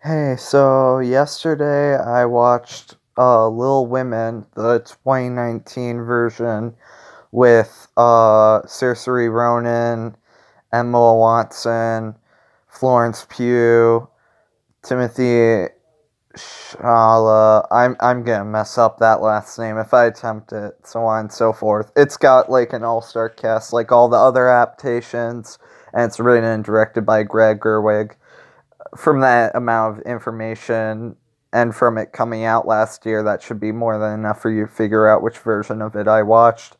Hey, so yesterday I watched Little Women, the 2019 version with Saoirse Ronan, Emma Watson, Florence Pugh, Timothy Shala. I'm gonna mess up that last name if I attempt it, so on and so forth. It's got like an all-star cast like all the other adaptations, and it's written and directed by Greg Gerwig. From that amount of information and from it coming out last year, that should be more than enough for you to figure out which version of it I watched.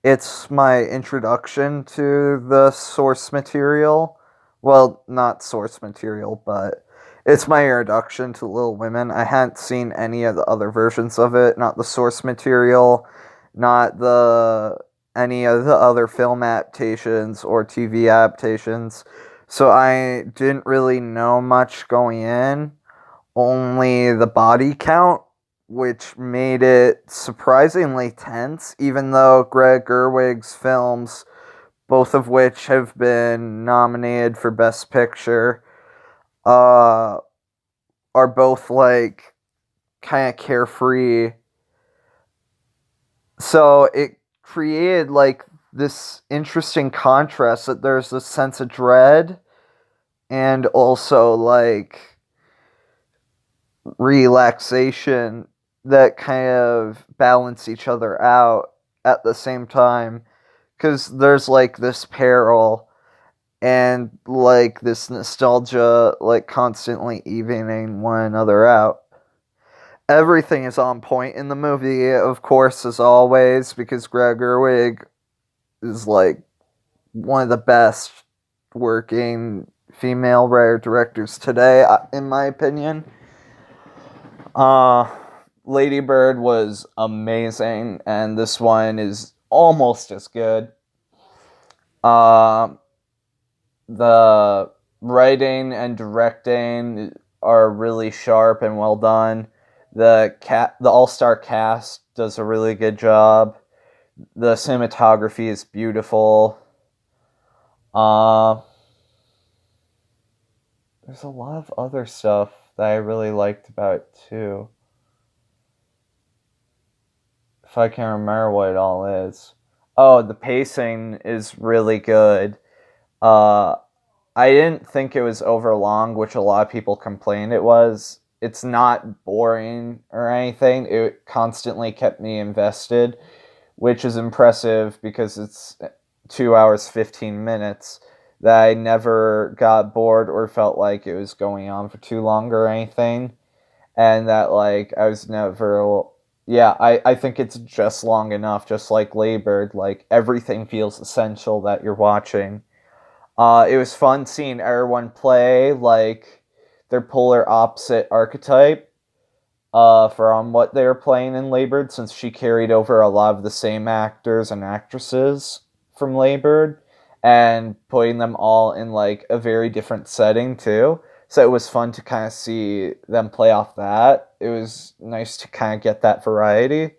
It's my introduction to the source material. Well, not source material, but it's my introduction to Little Women. I hadn't seen any of the other versions of it, not the source material, not the any of the other film adaptations or TV adaptations. So I didn't really know much going in, only the body count, which made it surprisingly tense, even though Greg Gerwig's films, both of which have been nominated for Best Picture, uh, are both like kind of carefree. So it created like this interesting contrast that there's this sense of dread and also like relaxation that kind of balance each other out at the same time, because there's like this peril and like this nostalgia like constantly evening one another out. Everything is on point in the movie, of course, as always, because Greg Gerwig is like one of the best working female writer directors today, in my opinion. Uh, Lady Bird was amazing, and this one is almost as good. Uh, the writing and directing are really sharp and well done. The all star cast does a really good job. The cinematography is beautiful. Uh, there's a lot of other stuff that I really liked about it too. If I can remember what it all is. Oh, the pacing is really good. Uh, I didn't think it was over long, which a lot of people complained it was. It's not boring or anything. It constantly kept me invested, which is impressive because it's 2 hours, 15 minutes. That I never got bored or felt like it was going on for too long or anything. And that, like, I was never. Yeah, I think it's just long enough, just like Labored. Like, everything feels essential that you're watching. It was fun seeing everyone play like their polar opposite archetype from what they were playing in Labored, since she carried over a lot of the same actors and actresses from Labored and putting them all in like a very different setting too. So it was fun to kind of see them play off that. It was nice to kind of get that variety.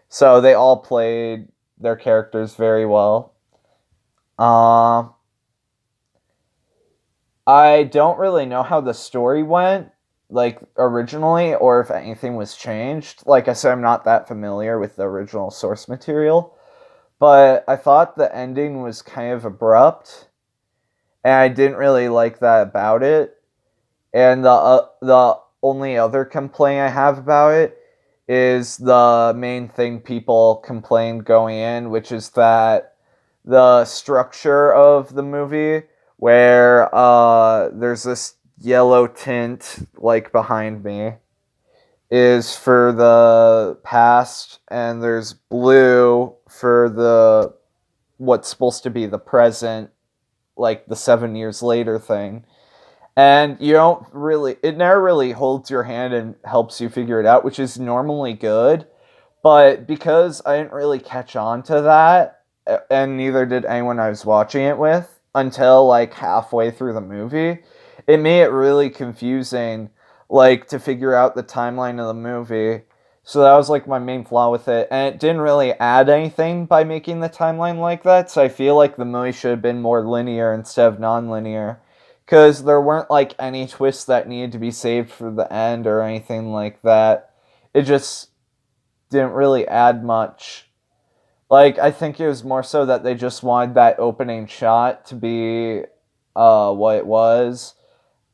So they all played their characters very well. Um, I don't really know how the story went, like originally, or if anything was changed. Like I said, I'm not that familiar with the original source material, but I thought the ending was kind of abrupt, and I didn't really like that about it. And the only other complaint I have about it is the main thing people complained going in, which is that the structure of the movie, where there's this yellow tint like behind me, is for the past, and there's blue for the what's supposed to be the present, like the 7 years later thing. And you don't really, it never really holds your hand and helps you figure it out, which is normally good. But because I didn't really catch on to that, and neither did anyone I was watching it with until like halfway through the movie, it made it really confusing, like to figure out the timeline of the movie. So that was like my main flaw with it, and it didn't really add anything by making the timeline like that. So I feel like the movie should have been more linear instead of non-linear, because there weren't like any twists that needed to be saved for the end or anything like that. It just didn't really add much. Like, I think it was more so that they just wanted that opening shot to be what it was,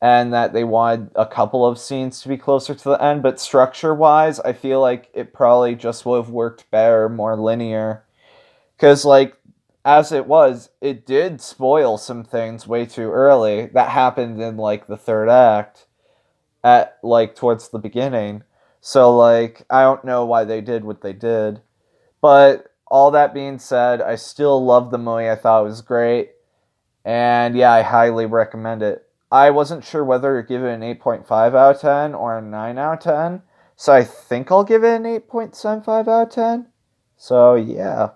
and that they wanted a couple of scenes to be closer to the end. But structure wise, I feel like it probably just would have worked better, more linear. Because, like, as it was, it did spoil some things way too early that happened in, like, the third act, at, like, towards the beginning. So, like, I don't know why they did what they did. But all that being said, I still love the movie. I thought it was great. And yeah, I highly recommend it. I wasn't sure whether to give it an 8.5 out of 10 or a 9 out of 10. So I think I'll give it an 8.75 out of 10. So yeah.